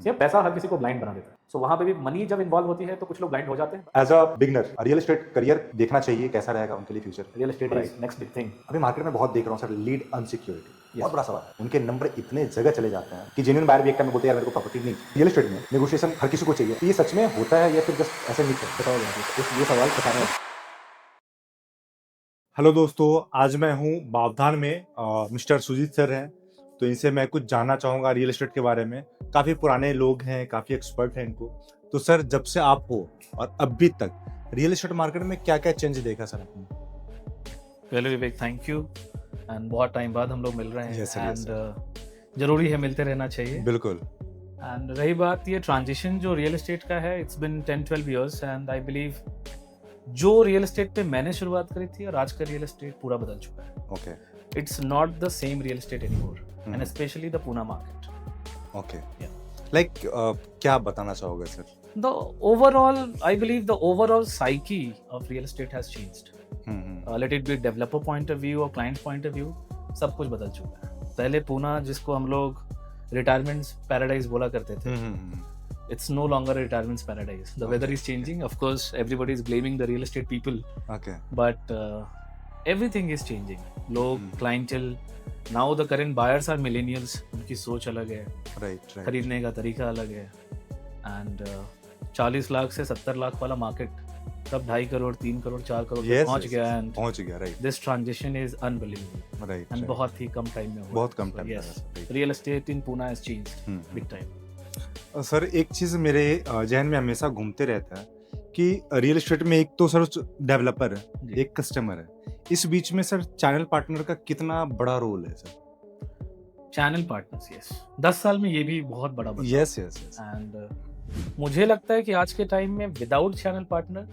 सिर्फ पैसा हर किसी को ब्लाइंड बना देता है। सो वहां पे भी मनी जब इन्वॉल्व होती है तो कुछ लोग ब्लाइंड हो जाते हैं। As a beginner real estate career देखना चाहिए, कैसा रहेगा उनके लिए future? Real estate is next big thing. अभी मार्केट में बहुत देख रहा हूँ सर, लीड अनसिक्योरिटी बहुत बड़ा सवाल है। उनके नंबर इतने जगह चले जाते हैं कि जेन्युइन बायर भी एक टाइम में बोलते हैं यार मेरे को प्रॉपर्टी नहीं। रियल एस्टेट में नेगोशिएशन हर किसी को चाहिए, तो ये सच में होता है या फिर जस्ट ऐसे नहीं बताओ यार, ये सवाल बताना। हेलो दोस्तों, आज मैं हूँ बावधान में, मिस्टर सुजीत सर हैं, तो इनसे मैं कुछ जानना चाहूँगा रियल एस्टेट के बारे में। काफ़ी पुराने लोग हैं, काफ़ी एक्सपर्ट हैं इनको। तो सर, जब से आप हो और अभी तक रियल एस्टेट मार्केट में क्या क्या चेंज देखा सर आपने? पहले विवेक थैंक यू, एंड बहुत टाइम बाद हम लोग मिल रहे हैं। Yes, sir, yes, एंड जरूरी है, मिलते रहना चाहिए। बिल्कुल। एंड रही बात ये ट्रांजिशन जो रियल एस्टेट का है, it's been 10-12 years and I believe जो रियल एस्टेट पे मैंने शुरुआत करी थी और आज का रियल एस्टेट पूरा बदल चुका है। Okay it's not the same real estate anymore, and specially the Poona market. Okay Yeah. Like क्या बताना चाहोगे sir? The overall, I believe the overall psyche of real estate has changed. Let it be developer point of view or client point of view, सब कुछ बदल चुका है। पहले पूना, जिसको हम लोग रिटायरमेंट पैराडाइज बोला करते थे, it's no longer a retirement paradise. The weather is changing. Of course, everybody is blaming the real estate people. Okay. But everything is changing. लोग clientele, now the current buyers are millennials. उनकी सोच अलग है, right खरीदने का तरीका अलग है। एंड 40 लाख से 70 लाख वाला मार्केट तब 2.5 करोड़ 3 करोड़ 4 करोड़ तक पहुंच गया। एंड पहुंच गया, right this transition is unbelievable, right and बहुत ही कम टाइम में हुआ। बहुत कम time yes, real estate in Pune has changed big time. Sir, एक चीज मेरे जहन में हमेशा घूमते रहता है कि रियल एस्टेट में एक तो सर डेवलपर है, एक कस्टमर है, इस बीच में सर चैनल पार्टनर का कितना बड़ा रोल है सर? चैनल पार्टनर्स, यस, 10 साल में ये भी बहुत बड़ा बदलाव। यस यस एंड मुझे लगता है कि आज के टाइम में without channel partner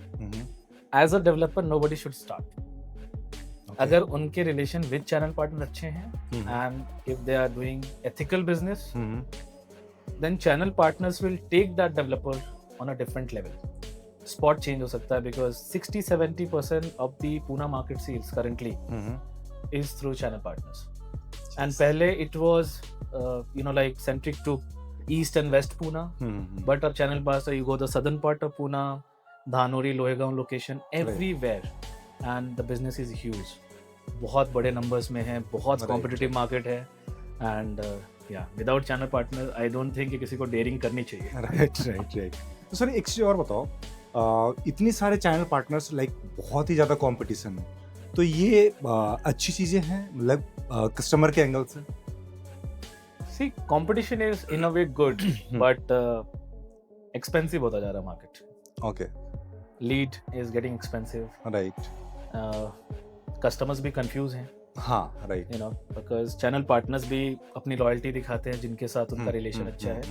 as a developer nobody should start. अगर उनके रिलेशन विद चैनल पार्टनर अच्छे हैं and if they are doing ethical business, then channel partners will take that developer on a different level. Spot change हो सकता है because 60-70% of the Pune market sales currently is through channel partners. And पहले it was like centric to east and west Pune, but अब channel partners, you go the southern part of Pune, Dhanori, Lohegaon location, everywhere, and the business is huge. बहुत बड़े numbers में है, बहुत competitive market है, and without channel partner I don't think कि किसी को डेयरिंग करनी चाहिए। राइट। तो सर, एक चीज और बताओ, इतनी सारे चैनल पार्टनर्स, लाइक बहुत ही ज्यादा कंपटीशन है, तो ये अच्छी चीजें हैं मतलब कस्टमर के एंगल से? See, competition is in a way good, but expensive होता जा रहा है market. Okay, lead is getting expensive, right. Customers भी कंफ्यूज हैं। हाँ, राइट। बिकॉज चैनल पार्टनर्स भी अपनी लॉयल्टी दिखाते हैं जिनके साथ उनका रिलेशन अच्छा है,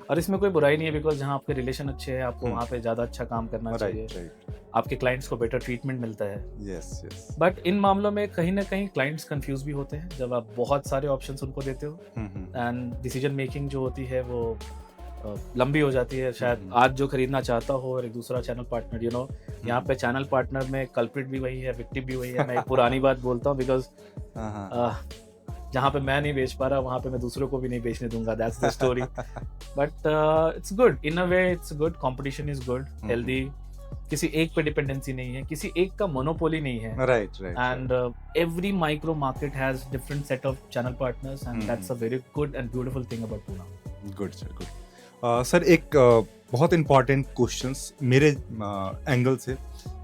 और इसमें कोई बुराई नहीं है, बिकॉज जहाँ आपके रिलेशन अच्छे हैं आपको वहाँ पे ज्यादा अच्छा काम करना चाहिए, आपके क्लाइंट्स को बेटर ट्रीटमेंट मिलता है। यस। बट इन मामलों में कहीं ना कहीं क्लाइंट्स कंफ्यूज भी होते हैं जब आप बहुत सारे ऑप्शंस उनको देते हो, एंड डिसीजन मेकिंग जो होती है वो लंबी हो जाती है। शायद आज जो खरीदना चाहता हो और एक दूसरा चैनल पार्टनर, यहाँ पे चैनल पार्टनर में कल्प्रिट भी वही है, विक्टिम भी वही है। मैं एक पुरानी बात बोलता हूँ, बिकॉज जहाँ पे मैं नहीं बेच पा रहा वहाँ पे मैं दूसरों को भी नहीं बेचने दूंगा, that's the story. But it's good in a way, it's good, competition is good, healthy, किसी एक पे डिपेंडेंसी नहीं है, किसी एक का मोनोपोली नहीं है। Right. And every micro market has different set of channel partners, and that's a very good and beautiful thing about Pune. Good sir, good. Sir, एक बहुत इंपॉर्टेंट क्वेश्चंस मेरे एंगल से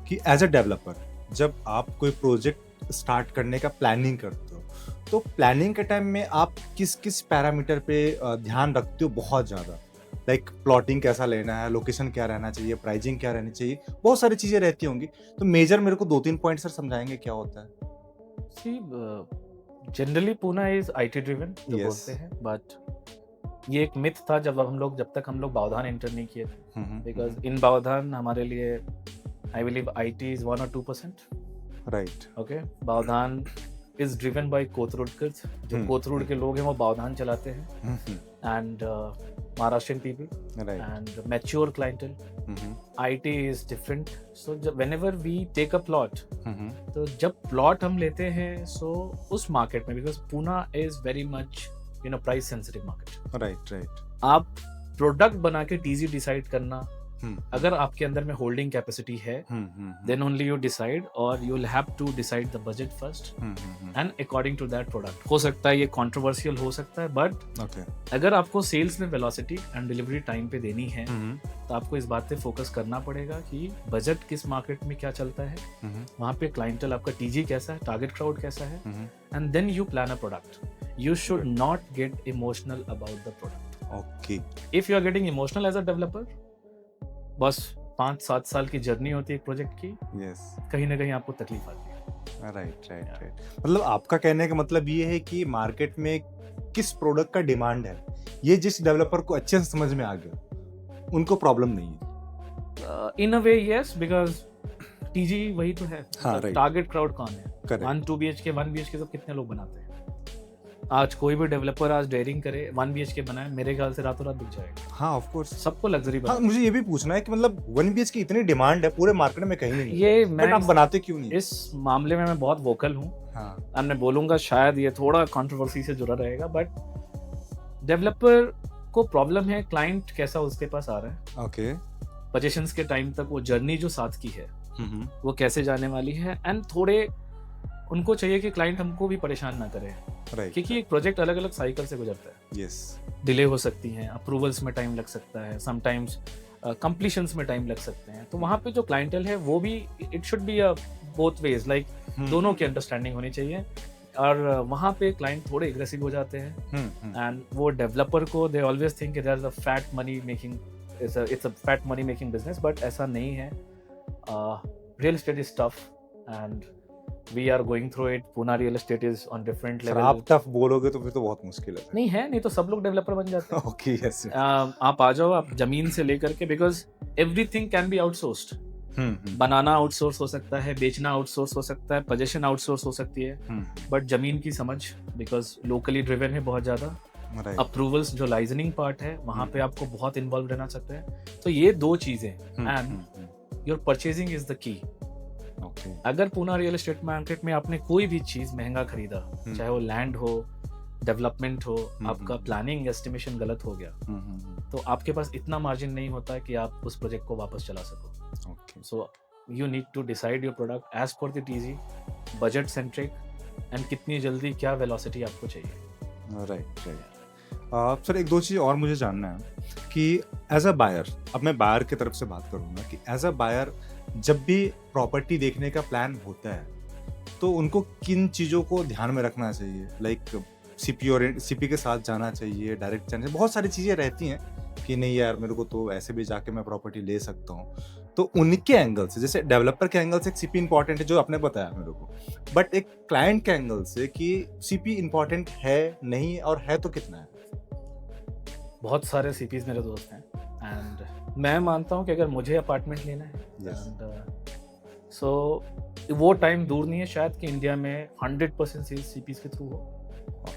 कि एज अ डेवलपर जब आप कोई प्रोजेक्ट स्टार्ट करने का प्लानिंग करते हो, तो प्लानिंग के टाइम में आप किस किस पैरामीटर पे ध्यान रखते हो बहुत ज़्यादा? लाइक प्लॉटिंग कैसा लेना है, लोकेशन क्या रहना चाहिए, प्राइसिंग क्या रहनी चाहिए, बहुत सारी चीज़ें रहती होंगी, तो मेजर मेरे को 2-3 पॉइंट सर समझाएंगे क्या होता है? See, generally Pune is IT driven बोलते हैं, बट ये एक मिथ था जब तक हम लोग बावधान एंटर नहीं किए थे, बिकॉज इन बावधान हमारे लिए I believe IT is 1 or 2%। Right. Okay, Bavdhan is driven by कोथरूडकर्स, जो कोथरूड के लोग हैं वो बावधान चलाते हैं, and Maharashtrian people and mature clientele. IT is different, so whenever we take a plot, तो जब प्लॉट हम लेते हैं सो उस मार्केट में, because Pune is very much price sensitive market, right. आप प्रोडक्ट बना के टीजी डिसाइड करना, अगर आपके अंदर में होल्डिंग कैपेसिटी है, देन ओनली यू डिसाइड, और you will have to decide the budget first and according to that product. हो सकता है ये कंट्रोवर्शियल हो सकता है, बट अगर आपको सेल्स में वेलोसिटी एंड डिलीवरी टाइम पे देनी है, तो आपको इस बात पे फोकस करना पड़ेगा कि बजट किस मार्केट में क्या चलता है, वहाँ पे क्लाइंटल आपका टीजी कैसा है, टारगेट क्राउड कैसा है, and then you plan a product. You should not get emotional about the product. Okay. If you are getting emotional as a developer, बस 5-7 साल की जर्नी होती है एक प्रोजेक्ट की, कहीं ना कहीं आपको तकलीफ आती है. राइट. मतलब आपका कहने का मतलब ये है कि मार्केट में किस प्रोडक्ट का डिमांड है, ये जिस डेवलपर को अच्छे से समझ में आ गया, उनको प्रॉब्लम नहीं है. इन a way yes, because TG वही तो है. टारगेट क्राउड कौन है? 1-2 BHK 1 BHK सब कितने लोग बनाते हैं? आज कोई भी डेवलपर आज डेयरिंग करे 1 BHK बनाए, मेरे ख्याल से रातों रात बिक जाएगा. हाँ, ऑफ कोर्स सबको लग्जरी हाँ, मुझे ये भी पूछना है कि मतलब 1 BHK इतनी डिमांड है पूरे मार्केट में कहीं नहीं है, ये मैं आप बनाते क्यों नहीं? इस मामले में मैं बहुत वोकल हूँ. हाँ. मैं बोलूंगा शायद ये थोड़ा कंट्रोवर्सी से जुड़ा रहेगा, बट डेवलपर को प्रॉब्लम है क्लाइंट कैसा उसके पास आ रहा है. ओके. पोजीशंस के टाइम तक वो जर्नी जो साथ की है वो कैसे जाने वाली है, एंड थोड़े उनको चाहिए कि क्लाइंट हमको भी परेशान ना करे. क्योंकि एक प्रोजेक्ट अलग अलग साइकिल से गुजरता है. डिले हो सकती हैं, अप्रूवल्स में टाइम लग सकता है, समटाइम्स कंप्लीशंस में टाइम लग सकते हैं. तो वहाँ पे जो क्लाइंटल है वो भी it should be both ways, like दोनों की अंडरस्टैंडिंग होनी चाहिए. और वहाँ पे क्लाइंट थोड़े एग्रेसिव हो जाते हैं, एंड वो डेवलपर को they always think there is a fat money making, it's a fat money making business, but ऐसा नहीं है. Real estate is tough and we are going through it. Pune real estate is on different level. आप tough बोलोगे तो फिर तो बहुत मुश्किल है. नहीं तो सब लोग डेवलपर बन जाते हैं. Okay, yes. आप आ जाओ, आप जमीन से लेकर के, because everything can be outsourced. Banana outsource हो सकता है, बेचना आउटसोर्स हो सकता है, पोजीशन आउटसोर्स हो सकती है, बट जमीन की समझ, बिकॉज लोकली ड्रिवन है बहुत ज्यादा. अप्रूवल्स जो लाइजनिंग पार्ट है वहां पे आपको बहुत इन्वॉल्व रहना सकता है. तो ये दो चीजें, and your purchasing is the key. अगर पुणे रियल एस्टेट मार्केट में आपने कोई भी चीज महंगा खरीदा, चाहे वो लैंड हो, डेवलपमेंट हो, आपका प्लानिंग एस्टिमेशन गलत हो गया, तो आपके पास इतना मार्जिन नहीं होता है कि आप उस प्रोजेक्ट को वापस चला सको. So you need to decide your product as per the TG, budget centric, and कितनी जल्दी क्या वेलोसिटी आपको चाहिए. राइट. सर, एक दो चीज और मुझे जानना है कि एज अ बायर, अब मैं बायर की तरफ से बात करूंगा, कि एज अ बायर जब भी प्रॉपर्टी देखने का प्लान होता है तो उनको किन चीज़ों को ध्यान में रखना चाहिए? लाइक सीपी के साथ जाना चाहिए, डायरेक्ट जाना चाहिए, बहुत सारी चीज़ें रहती हैं कि नहीं यार मेरे को तो ऐसे भी जाके मैं प्रॉपर्टी ले सकता हूँ. तो उनके एंगल से, जैसे डेवलपर के एंगल से एक सीपी इंपॉर्टेंट है जो आपने बताया मेरे को, बट एक क्लाइंट के एंगल से कि सीपी इंपॉर्टेंट है नहीं, और है तो कितना है? बहुत सारे सीपीज मेरे दोस्त हैं, एंड मैं मानता हूँ कि अगर मुझे अपार्टमेंट लेना है, सो वो टाइम दूर नहीं है शायद कि इंडिया में 100% सेल्स सीपीज के थ्रू हो.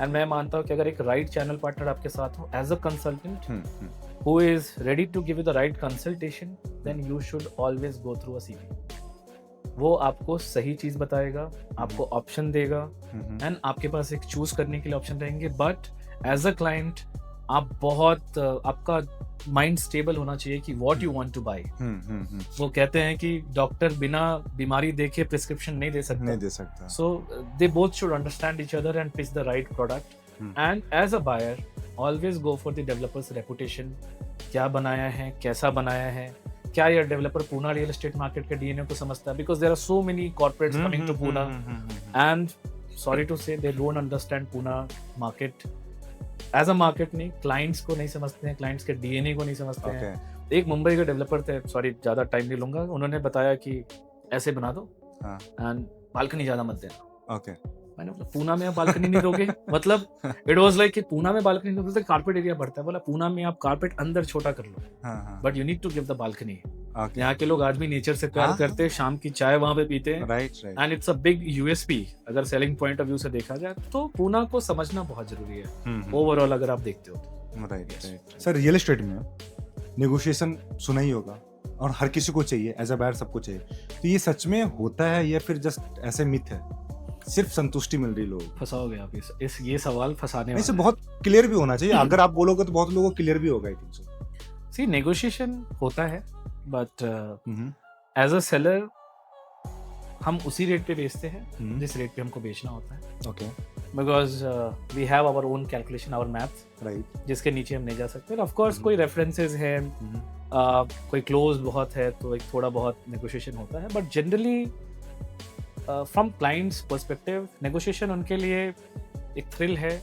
एंड मैं मानता हूँ कि अगर एक राइट चैनल पार्टनर आपके साथ हो as a consultant who is ready to give you the right consultation, then you should always go through a CP. वो आपको सही चीज बताएगा, आपको ऑप्शन देगा, एंड आपके पास एक चूज करने के लिए ऑप्शन रहेंगे. बट एज अ क्लाइंट आप बहुत आपका माइंड स्टेबल होना चाहिए कि what you want to buy. वो कहते हैं कि डॉक्टर बिना बीमारी देखे प्रिस्क्रिप्शन नहीं दे सकता. So they both should understand each other and pitch the right product. And as a buyer always go for the developers reputation. क्या बनाया है, कैसा बनाया है, क्या ये developer Pune real estate market के डीएनए को समझता है, because there are so many corporates coming to Pune, and sorry to say they don't understand Pune market as a market. नहीं, क्लाइंट्स को नहीं समझते हैं, क्लाइंट्स के डीएनए को नहीं समझते हैं. एक मुंबई के डेवलपर थे, सॉरी ज्यादा टाइम नहीं लूंगा, उन्होंने बताया कि ऐसे बना दो एंड बालकनी ज्यादा मत देना. मैंने बोला पुणे में आप बालकनी नहीं दोगे? मतलब इट वाज लाइक कि पुणे में बालकनी नहीं दोगे, कारपेट एरिया बढ़ता है. बोला पुणे में आप कारपेट अंदर छोटा कर लो, but you need to give the balcony. यहाँ के लोग आज भी नेचर से प्यार करते हैं, शाम की चाय वहां पे पीते हैं, and it's a big USP. अगर सेलिंग पॉइंट ऑफ व्यू से देखा जाए तो पुणे को समझना बहुत जरूरी है ओवरऑल अगर आप देखते हो तो. राइट. सर, रियल एस्टेट में नेगोशिएशन सुना ही होगा, और हर किसी को चाहिए, एज अ बायर सबको चाहिए. तो ये सच में होता है या फिर जस्ट ऐसे मिथ है, सिर्फ संतुष्टि मिल रही लोग? फंसाओगे आप ये सवाल फंसाने वाला. बहुत क्लियर भी होना चाहिए. अगर आप बोलोगे तो बहुत लोगों को क्लियर भी होगा. सी नेगोशिएशन होता है, बट एज अ सेलर हम उसी रेट पे बेचते हैं जिस रेट पे हमको बेचना होता है। Okay, because we have our own calculation, our maths, right. जिसके नीचे हम नहीं जा सकते। ऑफ कोर्स कोई रेफरेंसेस है, कोई क्लोज बहुत है तो एक थोड़ा बहुत नेगोशिएशन होता है, but generally from clients perspective negotiation उनके लिए एक थ्रिल है।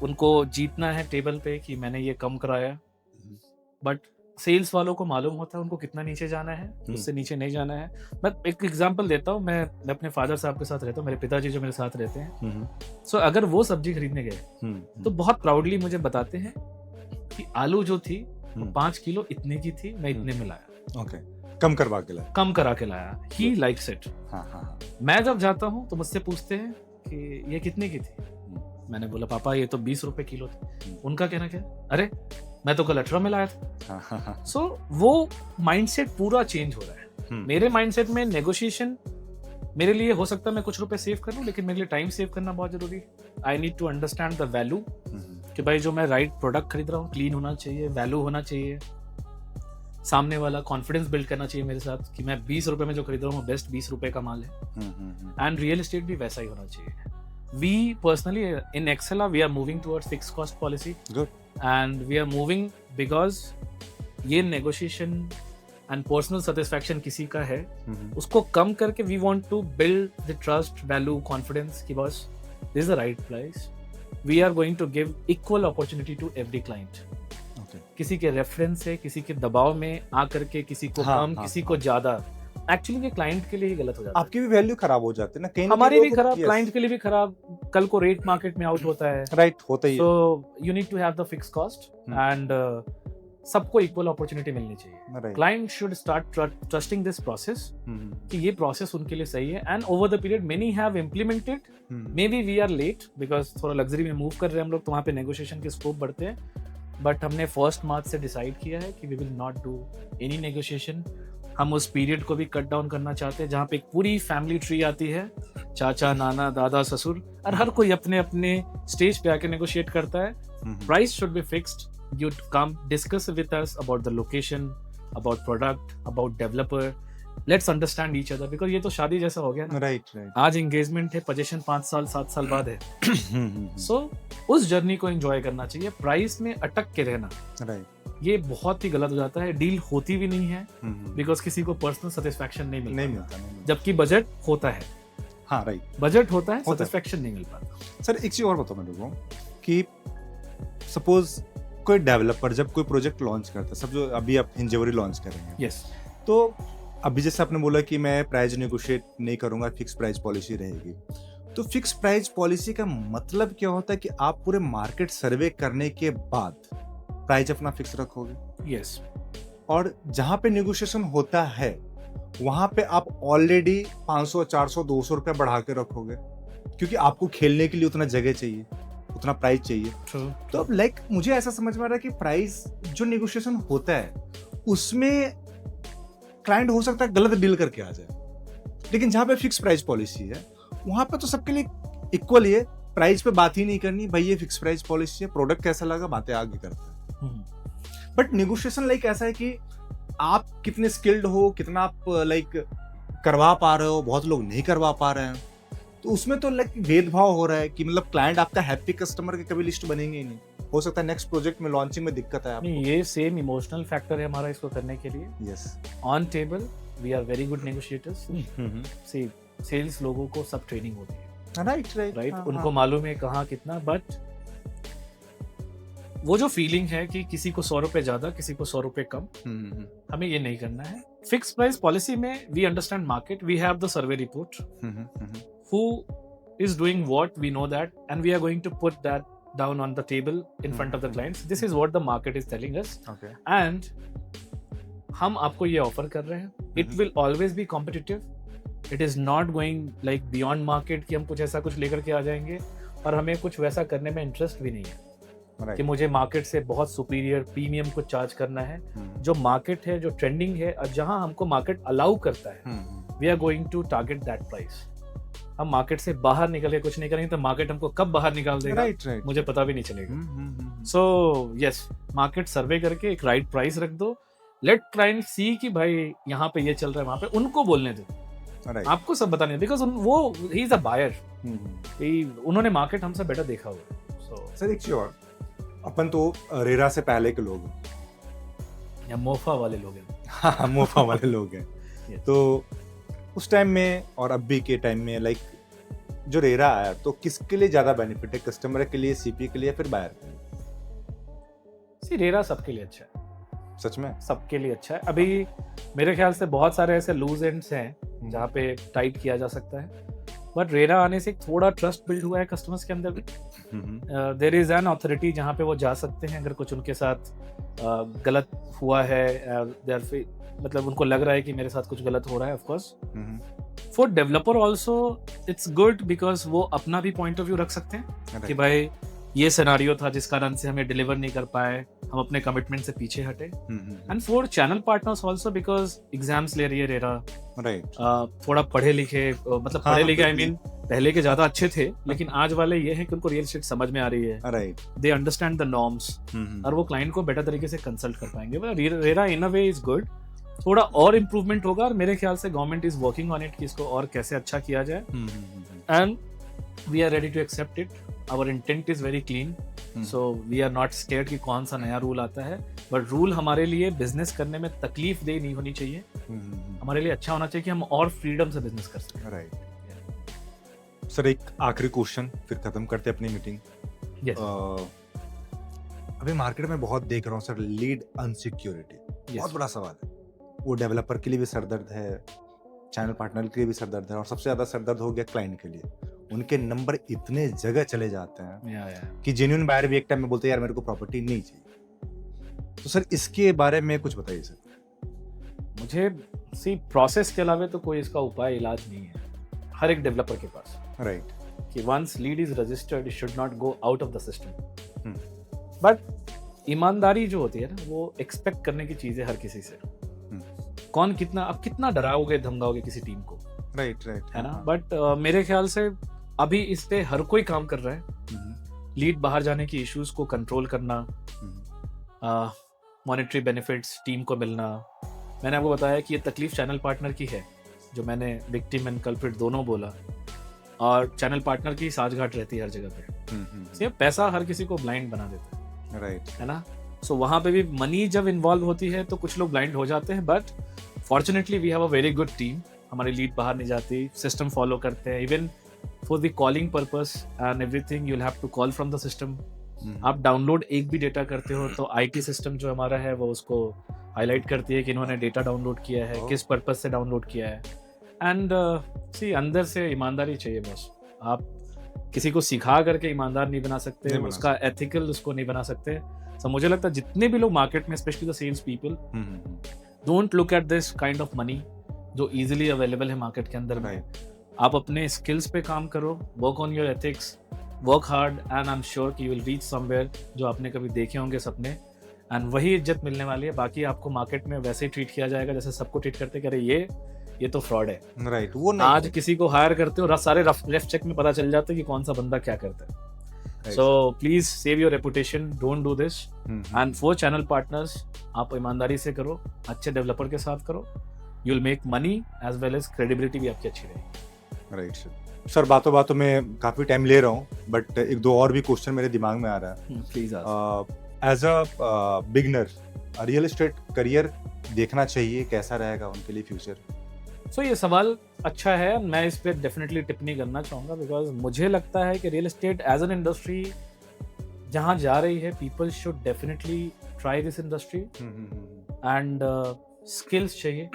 उनको जीतना है टेबल पे कि मैंने ये कम कराया, बट सेल्स वालों को मालूम होता है उनको कितना नीचे जाना है, उससे नीचे नहीं जाना है। मैं एक एग्जांपल देता हूँ, मैं अपने फादर साहब के साथ रहता हूँ, मेरे पिताजी जो मेरे साथ रहते हैं। सो अगर वो सब्जी खरीदने गए तो बहुत प्राउडली मुझे बताते हैं कि आलू जो थी 5 किलो इतने की थी, मैं इतने में लाया। ओके, कम करा के लाया। He likes it. मैं जब जाता हूँ तो मुझसे पूछते हैं कि ये कितने की थी। मैंने बोला पापा ये तो 20 रुपए किलो थी। उनका कहना क्या, अरे मैं तो कल 18 में लाया था। सो वो माइंडसेट पूरा चेंज हो रहा है। मेरे माइंडसेट में नेगोशिएशन मेरे लिए हो सकता है मैं कुछ रुपए सेव कर लूं, लेकिन मेरे लिए टाइम सेव करना बहुत जरूरी है। I need to understand the value कि भाई जो मैं राइट प्रोडक्ट खरीद रहा हूँ क्लीन होना चाहिए, वैल्यू होना चाहिए, सामने वाला कॉन्फिडेंस बिल्ड करना चाहिए मेरे साथ कि मैं 20 रुपए में जो खरीद रहा हूँ बेस्ट 20 रुपए का माल है। एंड रियल एस्टेट भी वैसा ही होना चाहिए। We personally in Excella we are moving towards fixed cost policy. Good. And we are moving because ये negotiation and personal satisfaction किसी का है, उसको कम करके we want to build the trust, value, confidence कि बस this is the right price. We are going to give equal opportunity to every client. Okay. किसी के रेफरेंस से, किसी के दबाव में आकर के किसी को कम, किसी को ज्यादा, एक्चुअली ये क्लाइंट के लिए ही गलत हो जाता है। आपकी भी वैल्यू खराब हो जाती है ना, कहीं हमारी भी खराब, क्लाइंट के लिए भी खराब। कल को रेट मार्केट में आउट होता है, राइट, होता ही है। So you need to have the fix cost and सबको इक्वल अपॉर्चुनिटी मिलनी चाहिए। Client should start trusting this process कि ये प्रोसेस उनके लिए सही है। And over the period many have implemented, maybe we are late because थोड़ा लग्जरी में मूव कर रहे हैं हम लोग, तो वहाँ पे नेगोशिएशन के स्कोप बढ़ते हैं। बट हमने 1 मार्च से डिसाइड किया है कि we will not do any negotiation. हम उस पीरियड को भी कट डाउन करना चाहते हैं जहाँ पे एक पूरी फैमिली ट्री आती है, चाचा, नाना, दादा, ससुर, और हर कोई अपने अपने स्टेज पे आके नेगोशिएट करता है। Price should be fixed, you come discuss with us about the location, about product, about developer. Let's understand each other because ये तो शादी जैसा हो गया ना। राइट। आज एंगेजमेंट है, पोजीशन 5 साल 7 साल बाद है। सो उस जर्नी को एंजॉय करना चाहिए। प्राइस में अटक के रहना, राइट, ये बहुत ही गलत हो जाता है। डील होती भी नहीं है बिकॉज किसी को पर्सनल सेटिस्फैक्शन नहीं मिलता, जबकि बजट होता है। हाँ, राइट, बजट होता है, सेटिस्फैक्शन नहीं मिल पाता। सर एक चीज और बताओ मेरे को कि सपोज कोई डेवलपर जब कोई प्रोजेक्ट लॉन्च करता है, सब जो अभी आप इंजेवरी लॉन्च कर रहे हैं, यस, तो अभी जैसे आपने बोला कि मैं प्राइस नेगोशिएट नहीं करूंगा, फिक्स प्राइस पॉलिसी रहेगी, तो फिक्स प्राइस पॉलिसी का मतलब क्या होता है कि आप पूरे मार्केट सर्वे करने के बाद प्राइस अपना फिक्स रखोगे? यस। और जहां पे नेगोशिएशन होता है वहां पे आप ऑलरेडी 500, 400, 200 रुपया बढ़ा के रखोगे क्योंकि आपको खेलने के लिए उतना जगह चाहिए, उतना प्राइस चाहिए। तो अब लाइक मुझे ऐसा समझ में आ रहा है कि प्राइस जो नेगोशिएशन होता है उसमें क्लाइंट हो सकता है गलत डील करके आ जाए, लेकिन जहां पे फिक्स प्राइस पॉलिसी है वहां पे तो सबके लिए इक्वल ही है। प्राइस पे बात ही नहीं करनी, भाई ये फिक्स प्राइस पॉलिसी है, प्रोडक्ट कैसा लगा, बातें आगे करते हैं। बट नेगोशिएशन लाइक ऐसा है कि आप कितने स्किल्ड हो, कितना आप लाइक करवा पा रहे हो, बहुत लोग नहीं करवा पा रहे हैं, तो उसमें तो लाइक भेदभाव हो रहा है कि मतलब क्लाइंट आपका हैप्पी कस्टमर की कभी लिस्ट बनेंगे ही नहीं। हो सकता है नेक्स्ट प्रोजेक्ट में लॉन्चिंग में दिक्कत है आपको। ये सेम इमोशनल फैक्टर है हमारा इसको करने के लिए। Yes, on table we are very good negotiators. See sales लोगों को सब ट्रेनिंग होती है, राइट, उनको मालूम है कहाँ कितना। बट वो जो फीलिंग है कि किसी को 100 रुपए ज्यादा, किसी को 100 रुपए कम, हमें ये नहीं करना है। फिक्स प्राइस पॉलिसी में we understand market, we have the survey report, who is doing what, we know that, and we are going to put that down on the table in front of the clients. This is what the market is telling us. Okay. And हम आपको ये offer कर रहे हैं। It will always be competitive. It is not going like beyond market कि हम कुछ ऐसा कुछ लेकर के आ जाएंगे, और हमें कुछ वैसा करने में इंटरेस्ट भी नहीं है कि मुझे मार्केट से बहुत सुपीरियर प्रीमियम को चार्ज करना है। जो मार्केट है, जो ट्रेंडिंग है, और जहां हमको मार्केट अलाउ करता है, we are going to target that price. हम मार्केट से बाहर निकल के कुछ नहीं करेंगे तो मार्केट हमको कब बाहर निकाल देगा, राइट मुझे पता भी नहीं चलेगा। सो यस, मार्केट सर्वे करके एक राइट प्राइस रख दो, लेट क्लाइंट सी कि भाई यहाँ पे ये चल रहा है, वहां पे उनको बोलने दो, आपको सब बताने, बिकॉज वो ही इज अ बायर, उन्होंने मार्केट हमसे बेटर देखा हुआ। सो सर एक चीज और, अपन तो रेरा से पहले के लोग हैं या मोफा वाले लोग हैं। हाँ, मोफा वाले लोग हैं। तो उस टाइम में और अभी के टाइम में लाइक जो रेरा आया तो किसके लिए ज्यादा बेनिफिट है, कस्टमर के लिए, सीपी के लिए, या फिर बायर के लिए? सी रेरा सबके लिए अच्छा है, सच में सबके लिए अच्छा है। अभी मेरे ख्याल से बहुत सारे ऐसे लूज एंड्स हैं जहाँ पे टाइट किया जा सकता है, बट रेरा आने से थोड़ा ट्रस्ट बिल्ड हुआ है कस्टमर्स के अंदर भी। देयर इज एन अथॉरिटी जहाँ पे वो जा सकते हैं अगर कुछ उनके साथ गलत हुआ है, मतलब उनको लग रहा है कि मेरे साथ कुछ गलत हो रहा है। Of course for developer also it's good, because वो अपना भी पॉइंट ऑफ व्यू रख सकते हैं कि भाई ये सिनेरियो था जिस कारण से हमें डिलीवर नहीं कर पाए, हम अपने कमिटमेंट से पीछे हटे। And for channel partners also, because exams ले रही है रेरा, थोड़ा पढ़े लिखे, मतलब पढ़े लिखे आई मीन पहले के ज्यादा अच्छे थे, लेकिन आज वाले ये है कि उनको रियल एस्टेट समझ में आ रही है, दे अंडरस्टैंड द नॉर्म्स, और वो क्लाइंट को बेटर तरीके से कंसल्ट कर पाएंगे। RERA in a way is good, थोड़ा और इम्प्रूवमेंट होगा, और मेरे ख्याल से government is working on it कि इसको और कैसे अच्छा किया जाए, and we are ready to accept it. Our intent is very clean, so we are not scared कि कौन सा नया रूल आता है, बट रूल हमारे लिए बिजनेस करने में तकलीफ दे नहीं होनी चाहिए, हमारे लिए अच्छा होना चाहिए कि हम और फ्रीडम से बिजनेस कर सकें। राइट सर, एक आखिरी क्वेश्चन फिर खत्म करते हैं अपनी मीटिंग। अभी मार्केट में बहुत देख रहा हूँ सर, लीड अनसिक्योरिटी बहुत बड़ा सवाल है। वो डेवलपर के लिए भी सरदर्द है, चैनल पार्टनर के लिए भी सरदर्द है, और सबसे ज्यादा सरदर्द हो गया क्लाइंट के लिए। उनके नंबर इतने जगह चले जाते हैं कि जेन्युइन बायर भी एक टाइम में बोलते हैं यार मेरे को प्रॉपर्टी नहीं चाहिए। तो सर इसके बारे में कुछ बताइए सर। मुझे सी प्रोसेस के अलावा तो कोई इसका उपाय इलाज नहीं है हर एक डेवलपर के पास, राइट, कि once lead is registered it should not go out of the system. But ईमानदारी जो होती है ना, वो एक्सपेक्ट करने की चीज है हर किसी से। कौन कितना, अब कितना डराओगे धमकाओगे किसी टीम को, राइट है ना। बट मेरे ख्याल से अभी इस पे हर कोई काम कर रहा है, लीड बाहर जाने की इश्यूज को कंट्रोल करना, मॉनेटरी बेनिफिट्स टीम को मिलना। मैंने आपको बताया कि ये तकलीफ चैनल पार्टनर की है, जो मैंने विक्टिम एंड कल्प्रिट दोनों बोला, और चैनल पार्टनर की साठगांठ रहती है हर जगह पे। सिर्फ पैसा हर किसी को ब्लाइंड बना देता है, राइट, है ना। सो वहाँ पे भी मनी जब इन्वॉल्व होती है तो कुछ लोग ब्लाइंड हो जाते हैं, but fortunately we have a very good team. हमारी लीड बाहर नहीं जाती, सिस्टम फॉलो करते हैं, even for the calling purpose and everything you will have to call from the system. आप डाउनलोड एक भी डेटा करते हो तो आईटी सिस्टम जो हमारा है वो उसको हाईलाइट करती है कि इन्होंने डेटा डाउनलोड किया है, किस पर्पस से डाउनलोड किया है। एंड सी अंदर से ईमानदारी चाहिए बस। आप किसी को सिखा करके ईमानदार नहीं बना सकते, उसका एथिकल उसको नहीं बना सकते। So, मुझे लगता है जितने भी लोग मार्केट में, specially the sales people, don't look at this kind of money जो इजीली अवेलेबल है मार्केट के अंदर में। आप अपने स्किल्स पे काम करो, work on your ethics, work hard, and I am sure कि यू विल रीच समवेयर जो आपने कभी देखे होंगे सपने, एंड वही इज्जत मिलने वाली है। बाकी आपको मार्केट में वैसे ही ट्रीट किया जाएगा जैसे सबको ट्रीट करते कि अरे ये तो फ्रॉड है, राइट। वो नहीं, आज किसी को हायर करते हो सारे रेफ चेक में पता चल जाता है कि कौन सा बंदा क्या करता है। So please save your reputation, don't do this. And for channel partners, आप ईमानदारी से करो, अच्छे डेवलपर के साथ करो, you'll make money as well as credibility भी आपकी अच्छी रहेगी। राइट सर, बातों बातों में काफी टाइम ले रहा हूँ, बट एक दो और भी क्वेश्चन मेरे दिमाग में आ रहा है। Please as a beginner, real estate career देखना चाहिए, कैसा रहेगा उनके लिए फ्यूचर? सो ये सवाल अच्छा है, मैं इस पे डेफिनेटली टिप्पणी करना चाहूँगा, बिकॉज मुझे लगता है कि real estate as an industry जहाँ जा रही है, people should definitely try this industry, and skills चाहिए,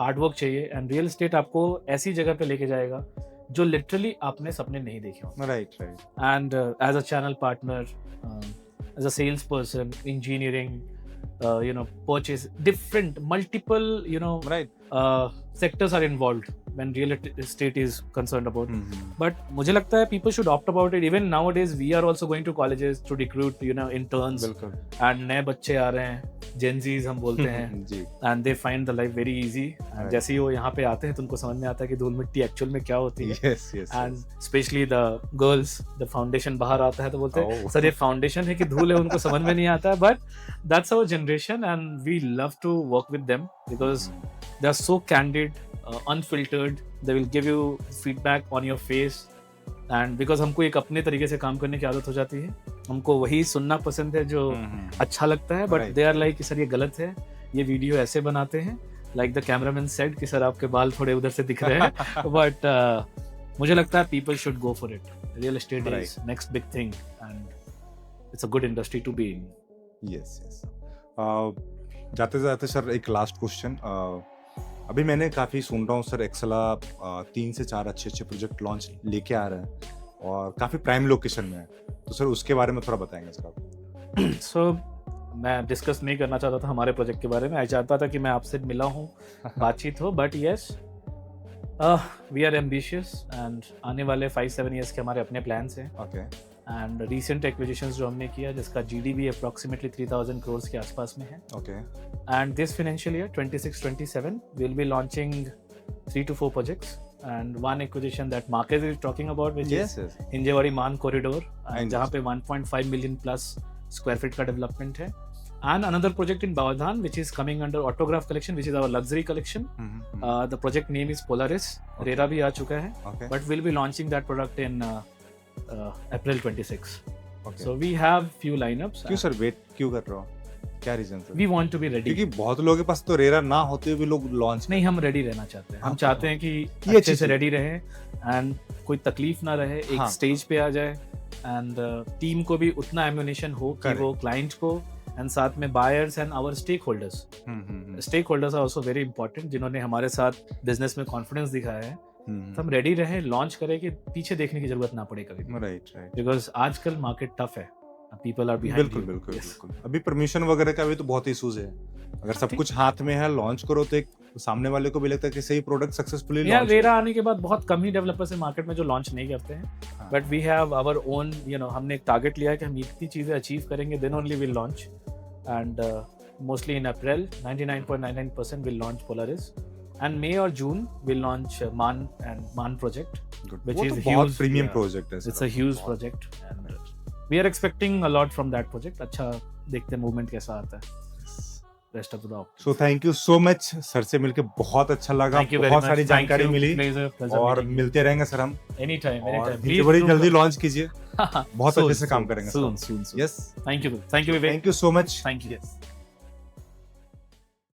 हार्डवर्क चाहिए, एंड रियल एस्टेट आपको ऐसी जगह पे लेके जाएगा जो लिटरली आपने सपने नहीं देखे होंगे। Right. And as a channel partner, as a sales person, engineering, purchase, different multiple sectors are involved when real estate is concerned about. But मुझे लगता है people should opt about it. Even nowadays we are also going to colleges to recruit interns, and नए बच्चे आ रहे हैं, Gen Zs हम बोलते हैं, Z and they find the life very easy. Right. जैसे ही वो यहाँ पे आते हैं तो उनको समझ में आता है कि धूल मिट्टी एक्चुअल में क्या होती है। Yes yes and specially the girls, the foundation बाहर आता है तो बोलते हैं Oh. सर ये फाउंडेशन है कि धूल है, उनको समझ में नहीं आता है। But that's our generation and we love to work with them because they are so candid, unfiltered, they will give you feedback on your face. And because हमको एक अपने तरीके से काम करने की आदत हो जाती है, हमको वही सुनना पसंद है जो अच्छा लगता है। But Right. They are like कि सर ये गलत है, ये वीडियो ऐसे बनाते हैं, लाइक द कैमरामैन सेड कि सर आपके बाल थोड़े उधर से दिख रहे हैं। बट मुझे लगता है people should go for it. Real estate is next big thing and it's a good industry to be in. Yes yes जाते जाते सर एक लास्ट क्वेश्चन, अभी मैंने काफ़ी सुन रहा हूँ सर एक्सला 3 से 4 अच्छे प्रोजेक्ट लॉन्च लेके आ रहे हैं और काफ़ी प्राइम लोकेशन में है, तो सर उसके बारे में थोड़ा बताएंगे सर आप? सो मैं डिस्कस नहीं करना चाहता था हमारे प्रोजेक्ट के बारे में। मैं चाहता था कि मैं आपसे मिला हूँ, बातचीत हो। But yes, we are ambitious and आने वाले 5-7 ईयर्स के हमारे अपने प्लान्स हैं। ओके एंड रिसेंट एक्विजिशंस जो हमने किया जिसका जीडीबी अप्रॉक्सीमेटली 3000 करोड़ के आसपास में है। Okay and this financial year 26-27 will be launching 3 to 4 projects and one acquisition that Marquez is talking about, which yes is yes Hinjewadi Man Corridor, I जहाँ पे 1.5 million plus square feet का development है। And another project in Bavadhan which is coming under Autograph collection, which is our luxury collection. The project name is Polaris. Okay. RERA भी आ चुका है, okay but we'll be launching that product in April 26. Okay So we have few lineups. क्यों sir wait क्यों कर रहे हो, क्या reason sir? We want to be ready. क्योंकि बहुत लोगों के पास तो रेरा ना होते हुए भी लोग लॉन्च नहीं, हम रेडी रहना चाहते हैं। हम हाँ, चाहते हैं कि ये अच्छे चीज़ से है। रेडी रहे एंड कोई तकलीफ ना रहे, एक हाँ। स्टेज पे आ जाए एंड टीम को भी उतना एम्यूनेशन हो कि Correct. वो क्लाइंट को एंड साथ में buyers and our stakeholders. Stakeholders are also very important, जिन्होंने हमारे साथ बिजनेस में कॉन्फिडेंस दिखाया है। तो हम रेडी रहे, लॉन्च करें कि पीछे देखने की जरूरत ना पड़े कभी, राइट राइट बिकॉज आजकल मार्केट टफ है, पीपल आर बिहाइंड। बिल्कुल बिल्कुल बिल्कुल। अभी परमिशन वगैरह का भी तो बहुत इशूज है, अगर सब कुछ हाथ में है लॉन्च करो तो एक सामने वाले को भी लगता है कि सही प्रोडक्ट सक्सेसफुली यार लॉन्च। रेरा आने के बाद बहुत कम ही डेवलपर्स है मार्केट में जो लॉन्च नहीं करते हैं। हाँ। But we have our own, हमने एक टारगेट लिया है कि हम इतनी चीजें अचीव करेंगे then only will launch. And mostly in April 99.99% will launch Polaris and May और June will launch Maan project, which वो is तो बहुत huge, प्रीमियम yeah. प्रोजेक्ट है it's a huge project and we are expecting a lot from that project. अच्छा देखते हैं movement कैसा आता है rest of the. So thank you so much sir, से मिलके बहुत अच्छा लगा, थैंक यू वेरी बहुत मच, सारी जानकारी मिली और मिल मिलते रहेंगे सर हम, एनी टाइम और बड़ी जल्दी लॉन्च कीजिए, बहुत अच्छे से काम करेंगे soon. Yes Thank you. Thank you, Vivek. Thank you so much. Thank you.